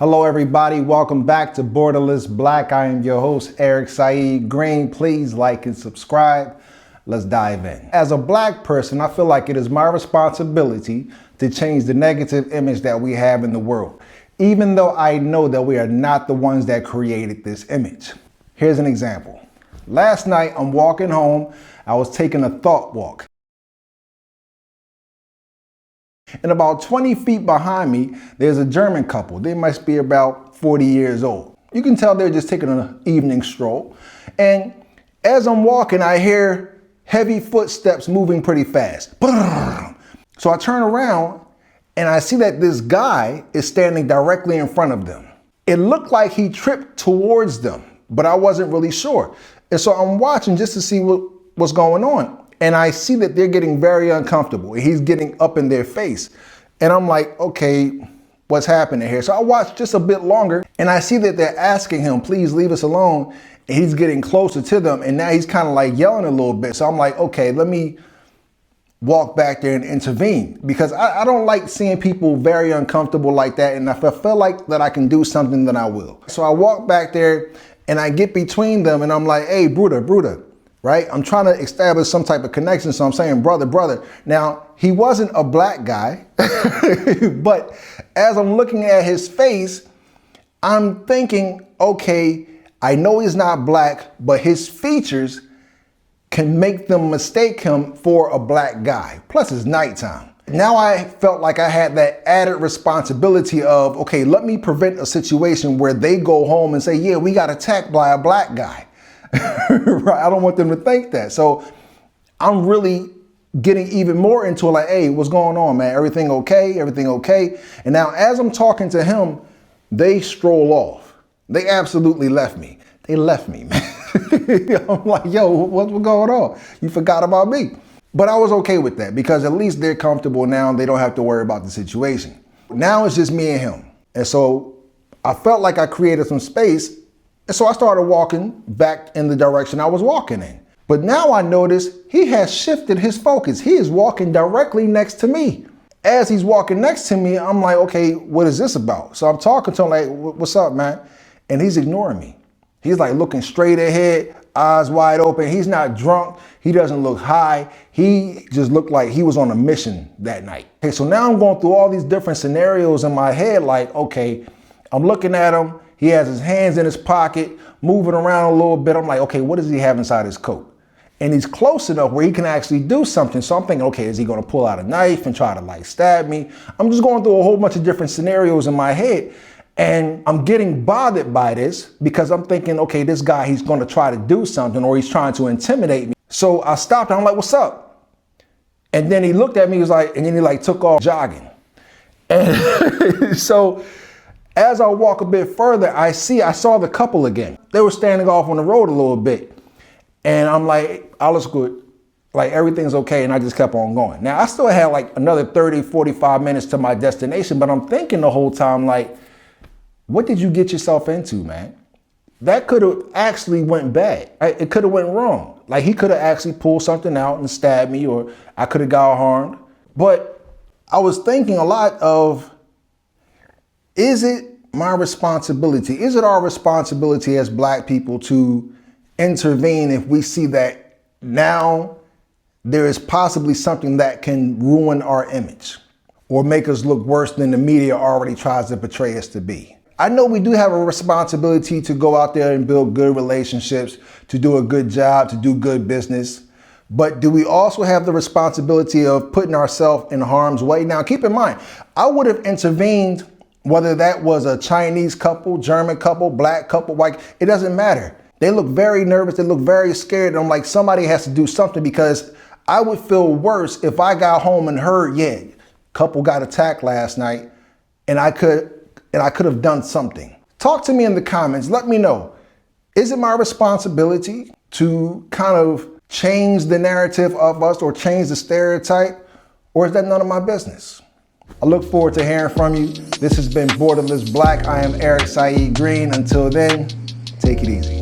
Hello everybody, welcome back to Borderless Black. I am your host, Eric Saeed Green. Please like and subscribe. Let's dive in. As a black person, I feel like it is my responsibility to change the negative image that we have in the world, even though I know that we are not the ones that created this image. Here's an example. Last night, I'm walking home. I was taking a thought walk. And about 20 feet behind me, there's a German couple. They must be about 40 years old. You can tell they're just taking an evening stroll. And as I'm walking, I hear heavy footsteps moving pretty fast. So I turn around and I see that this guy is standing directly in front of them. It looked like he tripped towards them, but I wasn't really sure. And so I'm watching just to see what's going on. And I see that they're getting very uncomfortable. He's getting up in their face. And I'm like, okay, what's happening here? So I watch just a bit longer and I see that they're asking him, please leave us alone. And he's getting closer to them. And now he's kind of like yelling a little bit. So I'm like, okay, let me walk back there and intervene, because I don't like seeing people very uncomfortable like that. And if I feel like that I can do something, then I will. So I walk back there and I get between them and I'm like, hey, Bruder. Right? I'm trying to establish some type of connection. So I'm saying, brother. Now, he wasn't a black guy, but as I'm looking at his face, I'm thinking, okay, I know he's not black, but his features can make them mistake him for a black guy. Plus it's nighttime. Now I felt like I had that added responsibility of, okay, let me prevent a situation where they go home and say, yeah, we got attacked by a black guy. Right? I don't want them to think that. So I'm really getting even more into it, like, hey, what's going on, man? Everything okay? Everything okay? And now as I'm talking to him, they stroll off. They absolutely left me. They left me, man. I'm like, yo, what's going on? You forgot about me. But I was okay with that because at least they're comfortable now. They don't have to worry about the situation. Now it's just me and him. And so I felt like I created some space. And so I started walking back in the direction I was walking in. But now I notice he has shifted his focus. He is walking directly next to me. As he's walking next to me, I'm like, okay, what is this about? So I'm talking to him like, what's up, man? And he's ignoring me. He's like looking straight ahead, eyes wide open. He's not drunk. He doesn't look high. He just looked like he was on a mission that night. Okay, so now I'm going through all these different scenarios in my head. Like, okay, I'm looking at him. He has his hands in his pocket, moving around a little bit. I'm like, okay, what does he have inside his coat? And he's close enough where he can actually do something. So I'm thinking, okay, is he going to pull out a knife and try to like stab me? I'm just going through a whole bunch of different scenarios in my head. And I'm getting bothered by this because I'm thinking, okay, this guy, he's going to try to do something or he's trying to intimidate me. So I stopped and I'm like, what's up? And then he looked at me, he was like, and then he like took off jogging. And so as I walk a bit further, I saw the couple again. They were standing off on the road a little bit. And I'm like, all is good. Like everything's okay. And I just kept on going. Now I still had like another 30, 45 minutes to my destination, but I'm thinking the whole time, like, what did you get yourself into, man? That could have actually went bad. It could have went wrong. Like he could have actually pulled something out and stabbed me, or I could have got harmed. But I was thinking a lot of, is it my responsibility? Is it our responsibility as black people to intervene if we see that now there is possibly something that can ruin our image or make us look worse than the media already tries to portray us to be? I know we do have a responsibility to go out there and build good relationships, to do a good job, to do good business. But do we also have the responsibility of putting ourselves in harm's way? Now, keep in mind, I would have intervened whether that was a Chinese couple, German couple, black couple, white, it doesn't matter. They look very nervous. They look very scared. And I'm like, somebody has to do something, because I would feel worse if I got home and heard, yeah, couple got attacked last night and I could have done something. Talk to me in the comments. Let me know. Is it my responsibility to kind of change the narrative of us or change the stereotype, or is that none of my business? I look forward to hearing from you. This has been Borderless Black. I am Eric Saeed Green. Until then, take it easy.